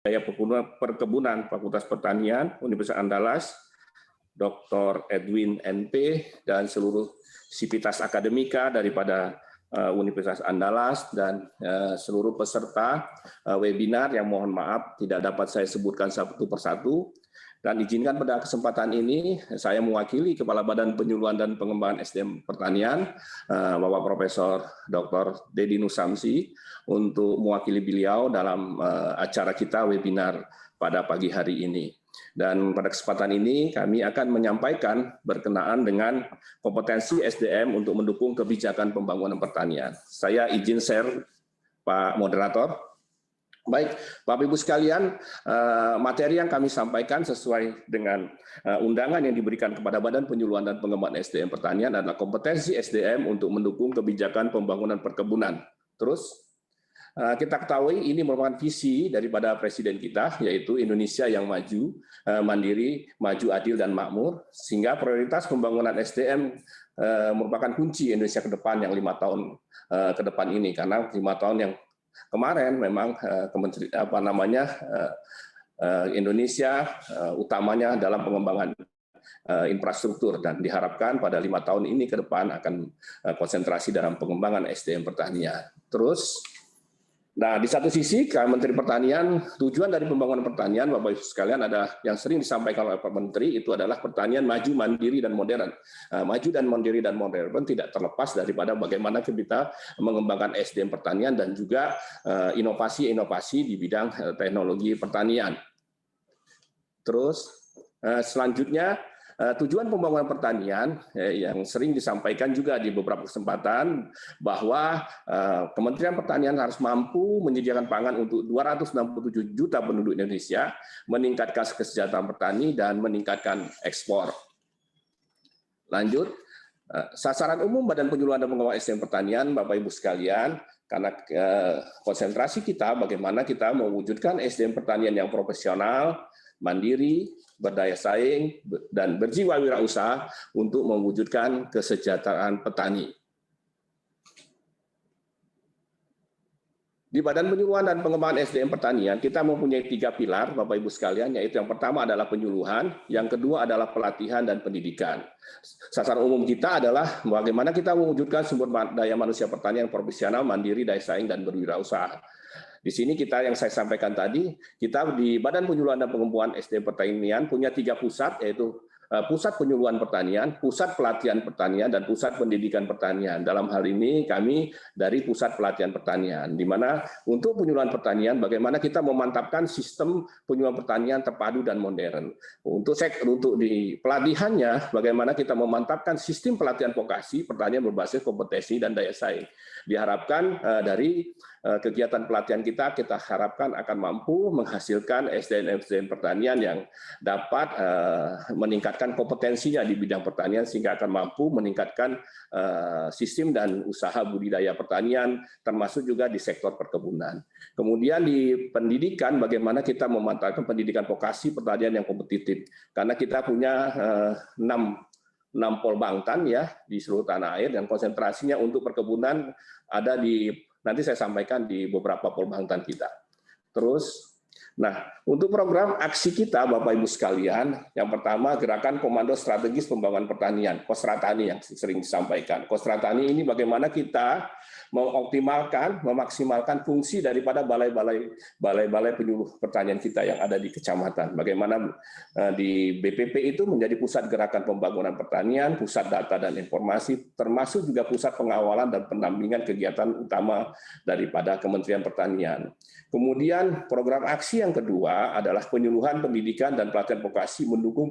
Daya Perkebunan Fakultas Pertanian Universitas Andalas, Dr. Edwin NP, dan seluruh sivitas akademika daripada Universitas Andalas, dan seluruh peserta webinar yang mohon maaf tidak dapat saya sebutkan satu persatu. Dan izinkan pada kesempatan ini saya mewakili Kepala Badan Penyuluhan dan Pengembangan SDM Pertanian, Bapak Profesor Dr. Dedi Nusamsi, untuk mewakili beliau dalam acara kita webinar pada pagi hari ini. Dan pada kesempatan ini kami akan menyampaikan berkenaan dengan kompetensi SDM untuk mendukung kebijakan pembangunan pertanian. Saya izin share, Pak Moderator. Baik, Bapak Ibu sekalian, materi yang kami sampaikan sesuai dengan undangan yang diberikan kepada Badan Penyuluhan dan Pengembangan SDM Pertanian adalah kompetensi SDM untuk mendukung kebijakan pembangunan perkebunan. Terus, kita ketahui ini merupakan visi daripada Presiden kita, yaitu Indonesia yang maju, mandiri, maju, adil, dan makmur, sehingga prioritas pembangunan SDM merupakan kunci Indonesia ke depan yang 5 tahun ke depan ini, karena 5 tahun yang kemarin memang Indonesia utamanya dalam pengembangan infrastruktur, dan diharapkan pada 5 tahun ini ke depan akan konsentrasi dalam pengembangan SDM pertanian. Terus, nah, di satu sisi, Menteri Pertanian, tujuan dari pembangunan pertanian, Bapak Ibu sekalian, ada yang sering disampaikan oleh Pak Menteri, itu adalah pertanian maju, mandiri, dan modern. Maju dan mandiri dan modern tidak terlepas daripada bagaimana kita mengembangkan SDM pertanian dan juga inovasi-inovasi di bidang teknologi pertanian. Terus, selanjutnya, tujuan pembangunan pertanian yang sering disampaikan juga di beberapa kesempatan bahwa Kementerian Pertanian harus mampu menyediakan pangan untuk 267 juta penduduk Indonesia, meningkatkan kesejahteraan petani, dan meningkatkan ekspor. Lanjut, sasaran umum Badan Penyuluhan dan Pengembangan SDM Pertanian, Bapak Ibu sekalian, karena konsentrasi kita bagaimana kita mewujudkan SDM pertanian yang profesional, mandiri, berdaya saing, dan berjiwa wirausaha untuk mewujudkan kesejahteraan petani. Di Badan Penyuluhan dan Pengembangan SDM Pertanian, kita mempunyai 3 pilar, Bapak Ibu sekalian, yaitu yang pertama adalah penyuluhan, yang kedua adalah pelatihan dan pendidikan. Sasaran umum kita adalah bagaimana kita mewujudkan sumber daya manusia pertanian profesional, mandiri, daya saing, dan berwirausaha. Di sini kita yang saya sampaikan tadi, kita di Badan Penyuluhan dan Pengembangan SDM Pertanian punya 3 pusat, yaitu Pusat Penyuluhan Pertanian, Pusat Pelatihan Pertanian, dan Pusat Pendidikan Pertanian. Dalam hal ini kami dari Pusat Pelatihan Pertanian, di mana untuk penyuluhan pertanian bagaimana kita memantapkan sistem penyuluhan pertanian terpadu dan modern. Untuk di pelatihannya bagaimana kita memantapkan sistem pelatihan vokasi pertanian berbasis kompetensi dan daya saing. Diharapkan dari kegiatan pelatihan kita harapkan akan mampu menghasilkan SDM pertanian yang dapat meningkatkan kompetensinya di bidang pertanian sehingga akan mampu meningkatkan sistem dan usaha budidaya pertanian termasuk juga di sektor perkebunan. Kemudian di pendidikan bagaimana kita memantapkan pendidikan vokasi pertanian yang kompetitif, karena kita punya 6 polbangtan ya di seluruh tanah air, dan konsentrasinya untuk perkebunan ada di, nanti saya sampaikan di beberapa polbangtan kita. Terus, nah, untuk program aksi kita, Bapak Ibu sekalian, yang pertama Gerakan Komando Strategis Pembangunan Pertanian, Kosratani yang sering disampaikan. Kosratani ini bagaimana kita mengoptimalkan, memaksimalkan fungsi daripada balai-balai penyuluh pertanian kita yang ada di kecamatan. Bagaimana di BPP itu menjadi pusat gerakan pembangunan pertanian, pusat data dan informasi, termasuk juga pusat pengawalan dan pendampingan kegiatan utama daripada Kementerian Pertanian. Kemudian program aksi yang kedua adalah penyuluhan pendidikan dan pelatihan vokasi mendukung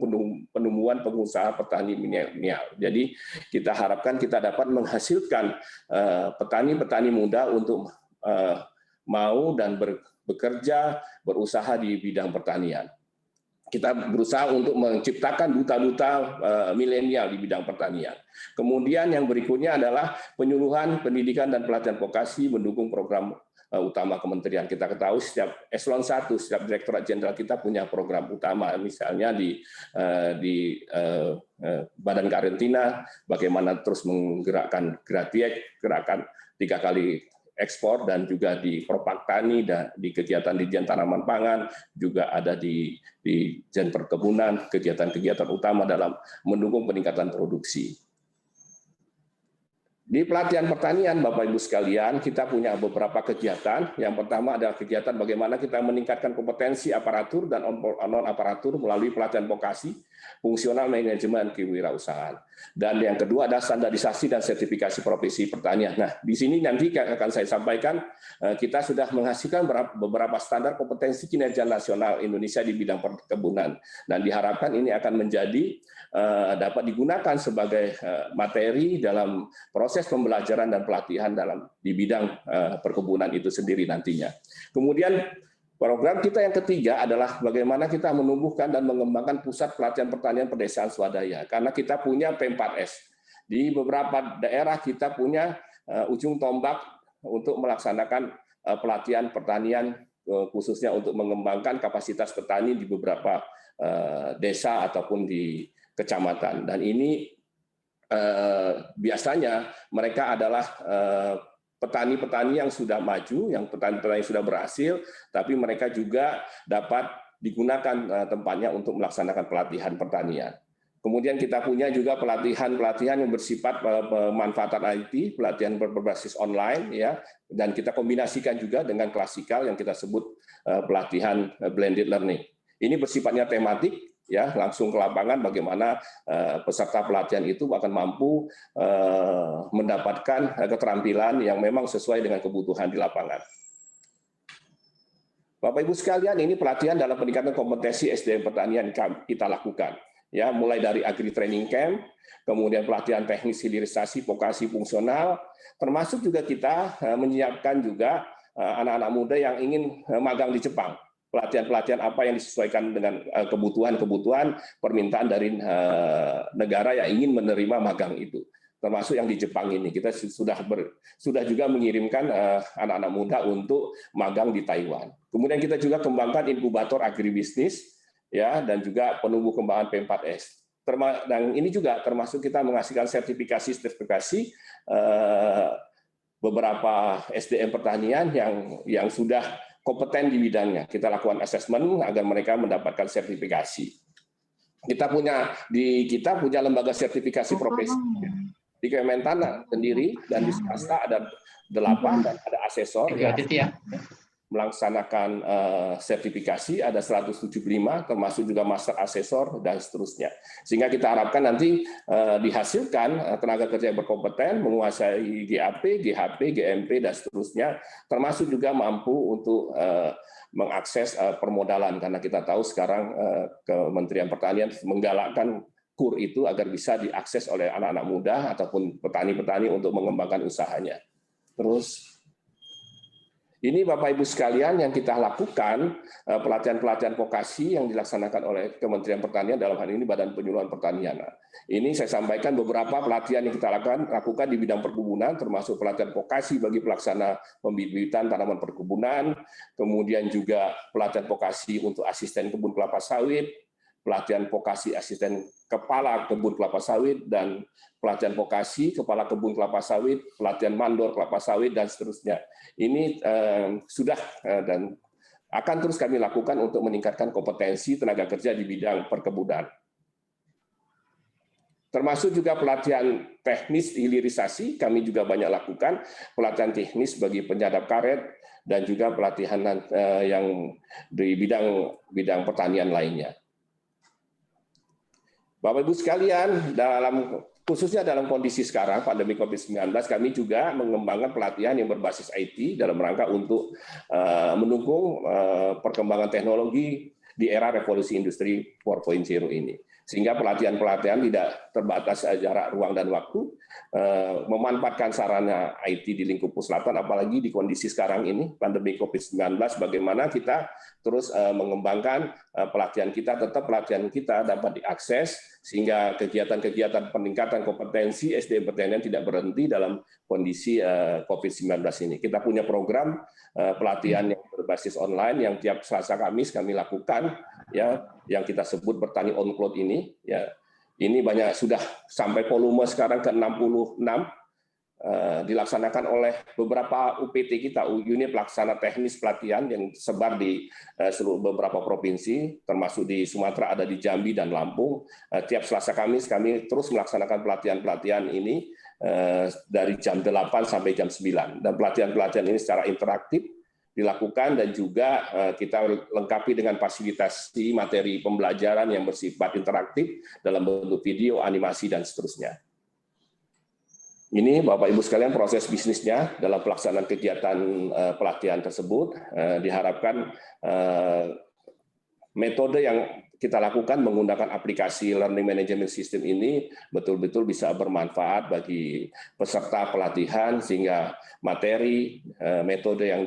penumbuhan pengusaha petani milenial. Jadi kita harapkan kita dapat menghasilkan petani muda untuk mau dan bekerja, berusaha di bidang pertanian. Kita berusaha untuk menciptakan duta-duta milenial di bidang pertanian. Kemudian yang berikutnya adalah penyuluhan pendidikan dan pelatihan vokasi mendukung program utama kementerian. Kita ketahui setiap eselon 1, setiap direktorat jenderal kita punya program utama, misalnya di Badan Karantina, bagaimana terus menggerakkan Gratiek, gerakan 3 kali ekspor dan juga di Propak Tani dan di kegiatan Ditjen Tanaman Pangan, juga ada di Ditjen Perkebunan, kegiatan-kegiatan utama dalam mendukung peningkatan produksi. Di pelatihan pertanian, Bapak Ibu sekalian, kita punya beberapa kegiatan. Yang pertama adalah kegiatan bagaimana kita meningkatkan kompetensi aparatur dan non-aparatur melalui pelatihan vokasi, fungsional manajemen kewirausahaan. Dan yang kedua adalah standarisasi dan sertifikasi profesi pertanian. Nah, di sini nanti akan saya sampaikan, kita sudah menghasilkan beberapa standar kompetensi kinerja nasional Indonesia di bidang perkebunan. Dan diharapkan ini akan menjadi dapat digunakan sebagai materi dalam proses pembelajaran dan pelatihan di bidang perkebunan itu sendiri nantinya. Kemudian program kita yang ketiga adalah bagaimana kita menumbuhkan dan mengembangkan pusat pelatihan pertanian pedesaan swadaya. Karena kita punya P4S. Di beberapa daerah kita punya ujung tombak untuk melaksanakan pelatihan pertanian, khususnya untuk mengembangkan kapasitas petani di beberapa desa ataupun di kecamatan. Dan ini biasanya mereka adalah petani-petani yang sudah maju, yang petani-petani yang sudah berhasil, tapi mereka juga dapat digunakan tempatnya untuk melaksanakan pelatihan pertanian. Kemudian kita punya juga pelatihan-pelatihan yang bersifat pemanfaatan IT, pelatihan berbasis online, ya, dan kita kombinasikan juga dengan klasikal yang kita sebut pelatihan blended learning. Ini bersifatnya tematik, ya, langsung ke lapangan bagaimana peserta pelatihan itu akan mampu mendapatkan keterampilan yang memang sesuai dengan kebutuhan di lapangan. Bapak Ibu sekalian, ini pelatihan dalam peningkatan kompetensi SDM pertanian kita lakukan. Ya, mulai dari agri training camp, kemudian pelatihan teknis hilirisasi, vokasi fungsional, termasuk juga kita menyiapkan juga anak-anak muda yang ingin magang di Jepang. Pelatihan-pelatihan apa yang disesuaikan dengan kebutuhan-kebutuhan permintaan dari negara yang ingin menerima magang itu, termasuk yang di Jepang ini. Kita sudah juga mengirimkan anak-anak muda untuk magang di Taiwan. Kemudian kita juga kembangkan inkubator agribisnis, ya, dan juga penumbuh kembangan P4S. Dan ini juga termasuk kita menghasilkan sertifikasi beberapa SDM pertanian yang sudah kompeten di bidangnya. Kita lakukan asesmen agar mereka mendapatkan sertifikasi. Kita punya lembaga sertifikasi profesi di Kementan sendiri, dan di swasta ada 8 dan ada asesor yang melaksanakan sertifikasi, ada 175, termasuk juga master asesor dan seterusnya. Sehingga kita harapkan nanti dihasilkan tenaga kerja yang berkompeten, menguasai GAP, GHP, GMP dan seterusnya, termasuk juga mampu untuk mengakses permodalan, karena kita tahu sekarang Kementerian Pertanian menggalakkan KUR itu agar bisa diakses oleh anak-anak muda ataupun petani-petani untuk mengembangkan usahanya. Terus ini Bapak Ibu sekalian yang kita lakukan, pelatihan-pelatihan vokasi yang dilaksanakan oleh Kementerian Pertanian, dalam hal ini Badan Penyuluhan Pertanian. Ini saya sampaikan beberapa pelatihan yang kita lakukan di bidang perkebunan, termasuk pelatihan vokasi bagi pelaksana pembibitan tanaman perkebunan, kemudian juga pelatihan vokasi untuk asisten kebun kelapa sawit, pelatihan vokasi asisten kepala kebun kelapa sawit, dan pelatihan vokasi kepala kebun kelapa sawit, pelatihan mandor kelapa sawit, dan seterusnya. Ini sudah dan akan terus kami lakukan untuk meningkatkan kompetensi tenaga kerja di bidang perkebunan. Termasuk juga pelatihan teknis hilirisasi, kami juga banyak lakukan pelatihan teknis bagi penyadap karet, dan juga pelatihan yang di bidang pertanian lainnya. Bapak Ibu sekalian, khususnya dalam kondisi sekarang pandemi COVID-19, kami juga mengembangkan pelatihan yang berbasis IT dalam rangka untuk mendukung perkembangan teknologi di era revolusi industri 4.0 ini. Sehingga pelatihan-pelatihan tidak terbatas jarak, ruang, dan waktu, memanfaatkan sarana IT di lingkup Puslatan, apalagi di kondisi sekarang ini, pandemi COVID-19, bagaimana kita terus mengembangkan pelatihan kita, tetap pelatihan kita dapat diakses, sehingga kegiatan-kegiatan peningkatan kompetensi SDM pertanian tidak berhenti dalam kondisi COVID-19 ini. Kita punya program pelatihan yang berbasis online yang tiap Selasa Kamis kami lakukan, ya, yang kita sebut bertani on cloud ini, ya. Ini banyak, sudah sampai volume sekarang ke 66 dilaksanakan oleh beberapa UPT kita, unit pelaksana teknis pelatihan yang sebar di seluruh beberapa provinsi, termasuk di Sumatera ada di Jambi dan Lampung. Tiap Selasa Kamis kami terus melaksanakan pelatihan-pelatihan ini dari jam 8 sampai jam 9. Dan pelatihan-pelatihan ini secara interaktif dilakukan dan juga kita lengkapi dengan fasilitasi materi pembelajaran yang bersifat interaktif dalam bentuk video, animasi, dan seterusnya. Ini Bapak Ibu sekalian proses bisnisnya dalam pelaksanaan kegiatan pelatihan tersebut. Diharapkan metode yang kita lakukan menggunakan aplikasi Learning Management System ini betul-betul bisa bermanfaat bagi peserta pelatihan sehingga materi, metode yang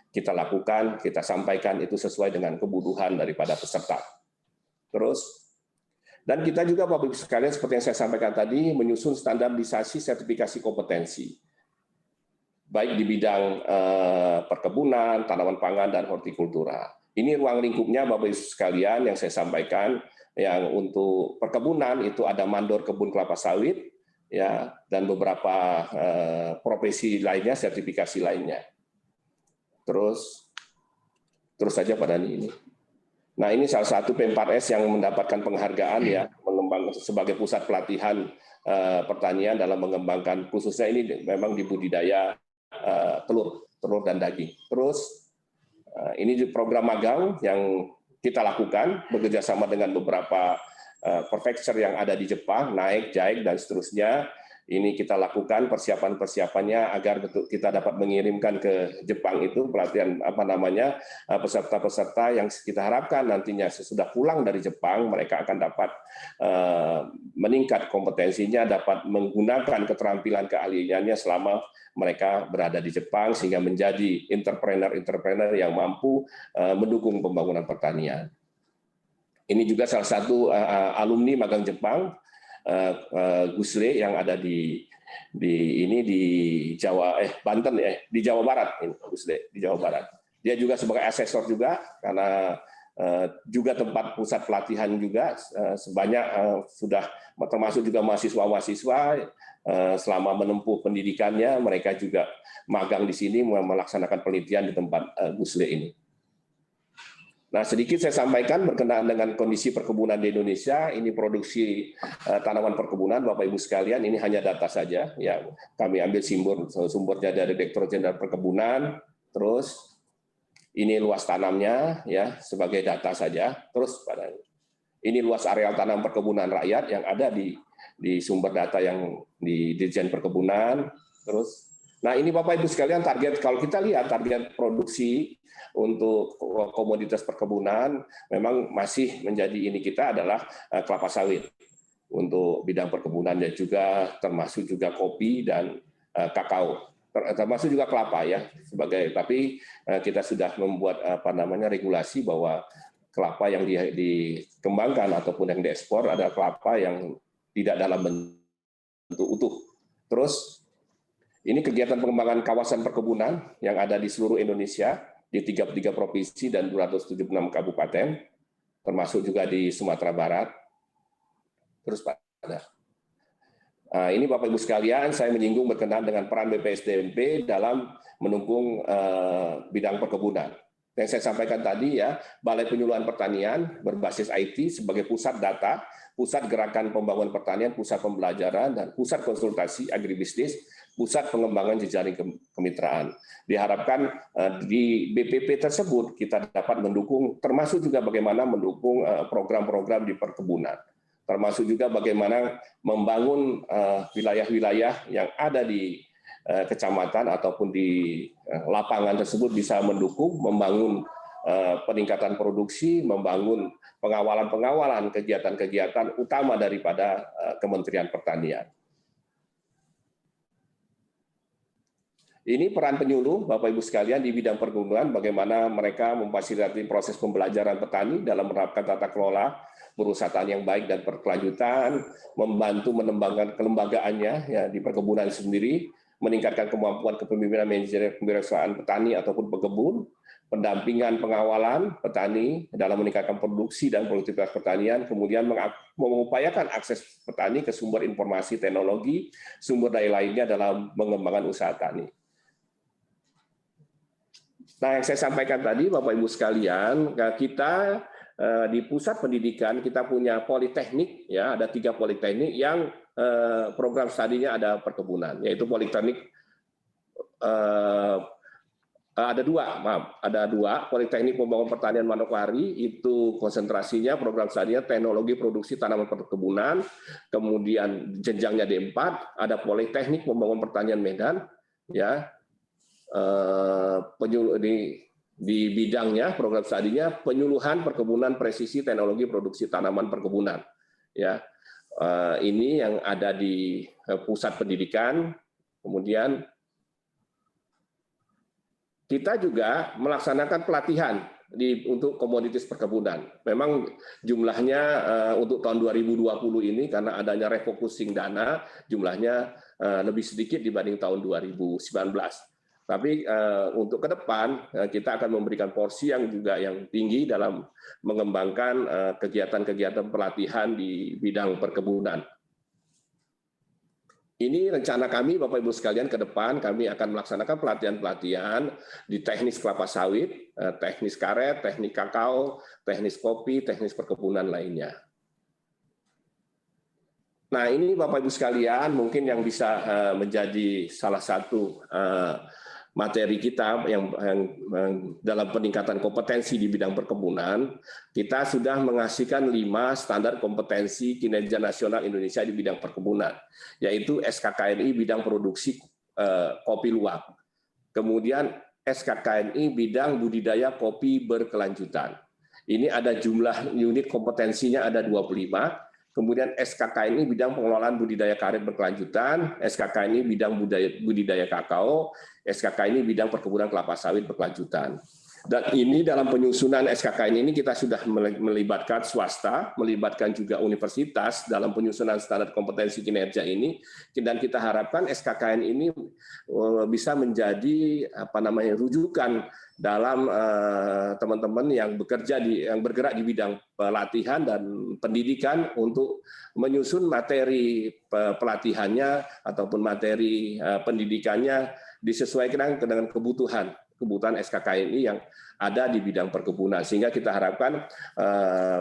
kita lakukan, kita sampaikan itu sesuai dengan kebutuhan daripada peserta. Dan kita juga Bapak Ibu sekalian seperti yang saya sampaikan tadi menyusun standarisasi sertifikasi kompetensi baik di bidang perkebunan, tanaman pangan dan hortikultura. Ini ruang lingkupnya Bapak Ibu sekalian yang saya sampaikan, yang untuk perkebunan itu ada mandor kebun kelapa sawit ya dan beberapa profesi lainnya, sertifikasi lainnya. Terus saja pada ini. Nah, ini salah satu P4S yang mendapatkan penghargaan ya, mengembangkan sebagai pusat pelatihan pertanian dalam mengembangkan khususnya ini memang di budidaya telur dan daging. Ini program magang yang kita lakukan bekerjasama dengan beberapa prefecture yang ada di Jepang, Naik, JAIC, dan seterusnya. Ini kita lakukan persiapan-persiapannya agar kita dapat mengirimkan ke Jepang itu pelatihan peserta-peserta yang kita harapkan nantinya sesudah pulang dari Jepang mereka akan dapat meningkat kompetensinya, dapat menggunakan keterampilan keahliannya selama mereka berada di Jepang sehingga menjadi entrepreneur yang mampu mendukung pembangunan pertanian. Ini juga salah satu alumni magang Jepang, Gusle yang ada di Jawa Banten di Jawa Barat, Gusle di Jawa Barat. Dia juga sebagai asesor juga karena juga tempat pusat pelatihan juga sebanyak sudah termasuk juga mahasiswa-mahasiswa selama menempuh pendidikannya mereka juga magang di sini melaksanakan penelitian di tempat Gusle ini. Nah, sedikit saya sampaikan berkenaan dengan kondisi perkebunan di Indonesia. Ini produksi tanaman perkebunan, Bapak Ibu sekalian. Ini hanya data saja. Ya, kami ambil sumbernya dari Direktur Jenderal Perkebunan. Terus ini luas tanamnya, ya sebagai data saja. Terus ini luas areal tanam perkebunan rakyat yang ada di sumber data yang di Dirjen Perkebunan. Terus, nah ini Bapak Ibu sekalian target. Kalau kita lihat target produksi untuk komoditas perkebunan memang masih menjadi ini kita adalah kelapa sawit untuk bidang perkebunan dan juga termasuk juga kopi dan kakao, termasuk juga kelapa ya sebagai, tapi kita sudah membuat regulasi bahwa kelapa yang dikembangkan ataupun yang diekspor adalah kelapa yang tidak dalam bentuk utuh. Terus ini kegiatan pengembangan kawasan perkebunan yang ada di seluruh Indonesia di 33 provinsi dan 276 kabupaten, termasuk juga di Sumatera Barat. Terus ini Bapak Ibu sekalian, saya menyinggung berkenaan dengan peran BPSDMP dalam mendukung bidang perkebunan. Yang saya sampaikan tadi ya, Balai Penyuluhan Pertanian berbasis IT sebagai pusat data, pusat gerakan pembangunan pertanian, pusat pembelajaran, dan pusat konsultasi agribisnis, pusat pengembangan jejaring kemitraan. Diharapkan di BPP tersebut kita dapat mendukung, termasuk juga bagaimana mendukung program-program di perkebunan, termasuk juga bagaimana membangun wilayah-wilayah yang ada di kecamatan ataupun di lapangan tersebut bisa mendukung, membangun peningkatan produksi, membangun pengawalan-pengawalan kegiatan-kegiatan utama daripada Kementerian Pertanian. Ini peran penyuluh, Bapak Ibu sekalian, di bidang perkebunan, bagaimana mereka memfasilitasi proses pembelajaran petani dalam menerapkan tata kelola berusaha tani yang baik dan berkelanjutan, membantu mengembangkan kelembagaannya ya di perkebunan sendiri, meningkatkan kemampuan kepemimpinan manajerial kewirausahaan petani ataupun pekebun, pendampingan pengawalan petani dalam meningkatkan produksi dan produktivitas pertanian, kemudian mengupayakan akses petani ke sumber informasi teknologi, sumber daya lainnya dalam mengembangkan usaha tani. Nah, yang saya sampaikan tadi, Bapak Ibu sekalian, kita di pusat pendidikan kita punya politeknik, ya, ada 3 politeknik yang program studinya ada perkebunan, yaitu politeknik ada dua politeknik pembangunan pertanian Manokwari, itu konsentrasinya program studinya teknologi produksi tanaman perkebunan, kemudian jenjangnya D4, ada politeknik pembangunan pertanian Medan, ya, di bidangnya program studinya penyuluhan perkebunan presisi teknologi produksi tanaman perkebunan, ya. Ini yang ada di pusat pendidikan. Kemudian kita juga melaksanakan pelatihan untuk komoditis perkebunan. Memang jumlahnya untuk tahun 2020 ini karena adanya refocusing dana, jumlahnya lebih sedikit dibanding tahun 2019. Tapi untuk ke depan kita akan memberikan porsi yang tinggi dalam mengembangkan kegiatan-kegiatan pelatihan di bidang perkebunan. Ini rencana kami, Bapak Ibu sekalian, ke depan kami akan melaksanakan pelatihan-pelatihan di teknis kelapa sawit, teknis karet, teknik kakao, teknis kopi, teknis perkebunan lainnya. Nah, ini Bapak Ibu sekalian mungkin yang bisa menjadi salah satu materi kita yang dalam peningkatan kompetensi di bidang perkebunan. Kita sudah menghasilkan 5 standar kompetensi kinerja nasional Indonesia di bidang perkebunan, yaitu SKKNI bidang produksi kopi luwak, kemudian SKKNI bidang budidaya kopi berkelanjutan. Ini ada jumlah unit kompetensinya ada 25. Kemudian SKKNI bidang pengelolaan budidaya karet berkelanjutan, SKKNI bidang budidaya kakao, SKKNI bidang perkebunan kelapa sawit berkelanjutan. Dan ini dalam penyusunan SKKNI ini kita sudah melibatkan swasta, melibatkan juga universitas dalam penyusunan standar kompetensi kinerja ini, dan kita harapkan SKKN ini bisa menjadi rujukan dalam teman-teman yang bergerak di bidang pelatihan dan pendidikan untuk menyusun materi pelatihannya ataupun materi pendidikannya disesuaikan dengan kebutuhan SKKNI yang ada di bidang perkebunan, sehingga kita harapkan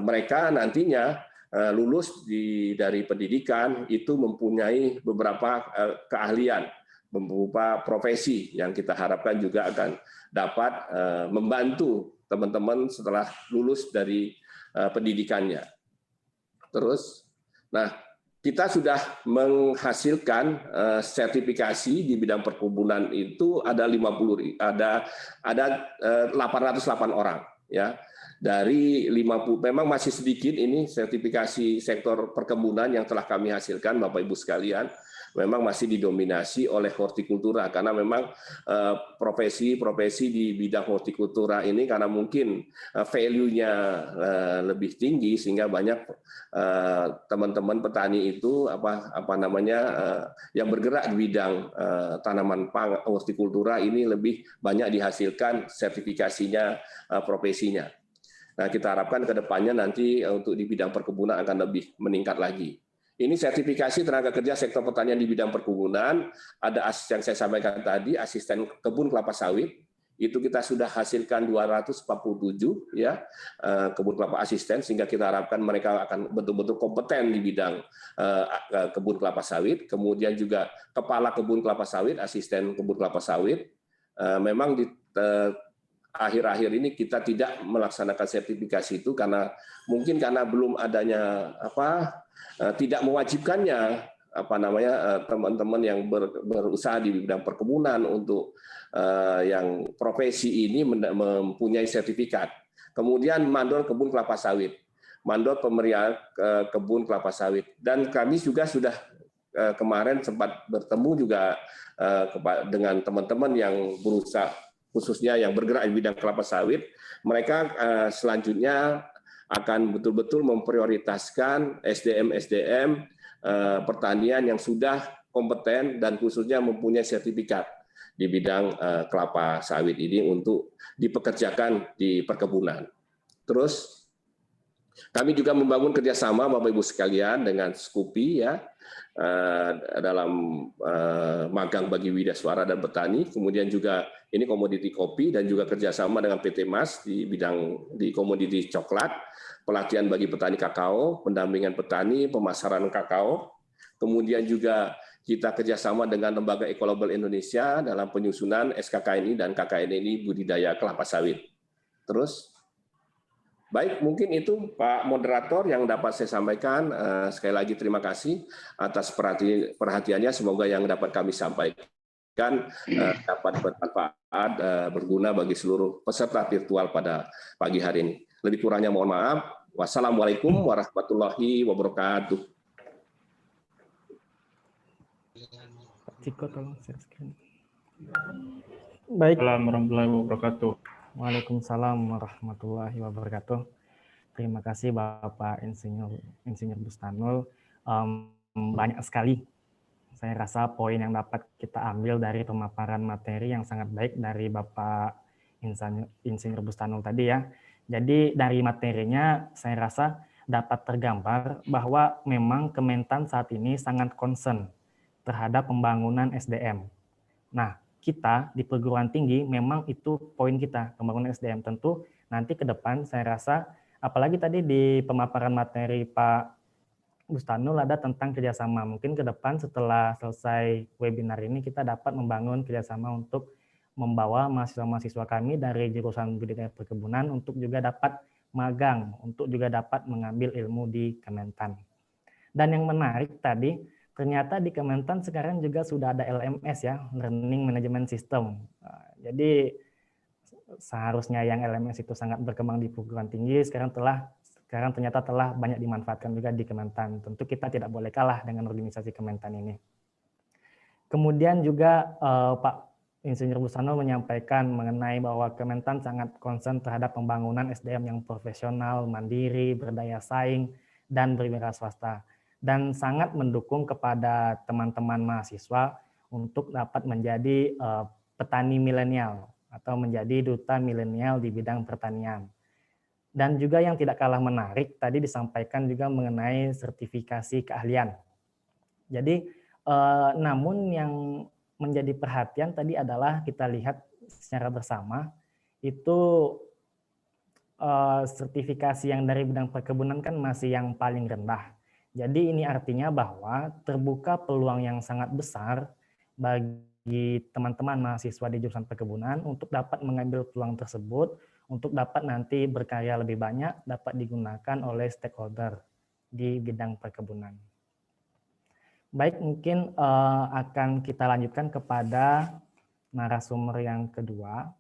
mereka nantinya lulus dari pendidikan itu mempunyai beberapa keahlian, berupa profesi yang kita harapkan juga akan dapat membantu teman-teman setelah lulus dari pendidikannya. Terus, nah, kita sudah menghasilkan sertifikasi di bidang perkebunan itu ada 808 orang, ya. Dari 50, memang masih sedikit ini sertifikasi sektor perkebunan yang telah kami hasilkan, Bapak Ibu sekalian. Memang masih didominasi oleh hortikultura, karena memang profesi di bidang hortikultura ini karena mungkin value-nya lebih tinggi, sehingga banyak teman-teman petani itu yang bergerak di bidang tanaman hortikultura ini lebih banyak dihasilkan sertifikasinya, profesinya. Nah, kita harapkan ke depannya nanti untuk di bidang perkebunan akan lebih meningkat lagi. Ini sertifikasi tenaga kerja sektor pertanian di bidang perkebunan, ada yang saya sampaikan tadi, asisten kebun kelapa sawit, itu kita sudah hasilkan 247 ya kebun kelapa asisten, sehingga kita harapkan mereka akan betul-betul kompeten di bidang kebun kelapa sawit. Kemudian juga kepala kebun kelapa sawit, asisten kebun kelapa sawit. Memang di akhir-akhir ini kita tidak melaksanakan sertifikasi itu karena belum adanya tidak mewajibkannya teman-teman yang berusaha di bidang perkebunan untuk yang profesi ini mempunyai sertifikat. Kemudian mandor kebun kelapa sawit, mandor pemeliharaan kebun kelapa sawit, dan kami juga sudah kemarin sempat bertemu juga dengan teman-teman yang berusaha, khususnya yang bergerak di bidang kelapa sawit. Mereka selanjutnya akan betul-betul memprioritaskan SDM pertanian yang sudah kompeten dan khususnya mempunyai sertifikat di bidang kelapa sawit ini untuk dipekerjakan di perkebunan. Terus kami juga membangun kerjasama Bapak Ibu sekalian dengan Skupi ya dalam magang bagi Widaswara dan petani. Kemudian juga ini komoditi kopi dan juga kerjasama dengan PT Mas di bidang di komoditi coklat, pelatihan bagi petani kakao, pendampingan petani, pemasaran kakao. Kemudian juga kita kerjasama dengan Lembaga Ekolabel Indonesia dalam penyusunan SKKNI dan KKNI budidaya kelapa sawit. Terus, baik, mungkin itu Pak Moderator yang dapat saya sampaikan. Sekali lagi terima kasih atas perhatiannya. Semoga yang dapat kami sampaikan dapat bermanfaat, berguna bagi seluruh peserta virtual pada pagi hari ini. Lebih kurangnya mohon maaf. Wassalamualaikum warahmatullahi wabarakatuh. Ciko, tolong share screen. Baik. Assalamualaikum warahmatullahi wabarakatuh. Waalaikumsalam warahmatullahi wabarakatuh. Terima kasih Bapak Insinyur Bustanul. Banyak sekali saya rasa poin yang dapat kita ambil dari pemaparan materi yang sangat baik dari Bapak Insinyur Bustanul tadi ya. Jadi dari materinya saya rasa dapat tergambar bahwa memang Kementan saat ini sangat concern terhadap pembangunan SDM. Nah, kita di perguruan tinggi memang itu poin kita, pembangunan SDM. Tentu nanti ke depan saya rasa, apalagi tadi di pemaparan materi Pak Bustanul ada tentang kerjasama. Mungkin ke depan setelah selesai webinar ini kita dapat membangun kerjasama untuk membawa mahasiswa-mahasiswa kami dari jurusan budidaya perkebunan untuk juga dapat magang, untuk juga dapat mengambil ilmu di Kementan. Dan yang menarik tadi, ternyata di Kementan sekarang juga sudah ada LMS ya, Learning Management System. Jadi seharusnya yang LMS itu sangat berkembang di perguruan tinggi, sekarang ternyata telah banyak dimanfaatkan juga di Kementan. Tentu kita tidak boleh kalah dengan organisasi Kementan ini. Kemudian juga Pak Insinyur Bustanul menyampaikan mengenai bahwa Kementan sangat concern terhadap pembangunan SDM yang profesional, mandiri, berdaya saing, dan berwira swasta. Dan sangat mendukung kepada teman-teman mahasiswa untuk dapat menjadi petani milenial atau menjadi duta milenial di bidang pertanian. Dan juga yang tidak kalah menarik, tadi disampaikan juga mengenai sertifikasi keahlian. Jadi, namun yang menjadi perhatian tadi adalah kita lihat secara bersama, itu sertifikasi yang dari bidang perkebunan kan masih yang paling rendah. Jadi ini artinya bahwa terbuka peluang yang sangat besar bagi teman-teman mahasiswa di jurusan perkebunan untuk dapat mengambil peluang tersebut, untuk dapat nanti berkarya lebih banyak, dapat digunakan oleh stakeholder di bidang perkebunan. Baik, mungkin akan kita lanjutkan kepada narasumber yang kedua.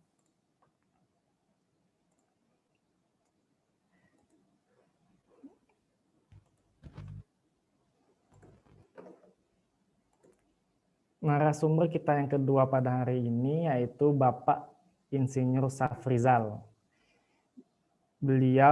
Narasumber kita yang kedua pada hari ini yaitu Bapak Insinyur Safrizal. Beliau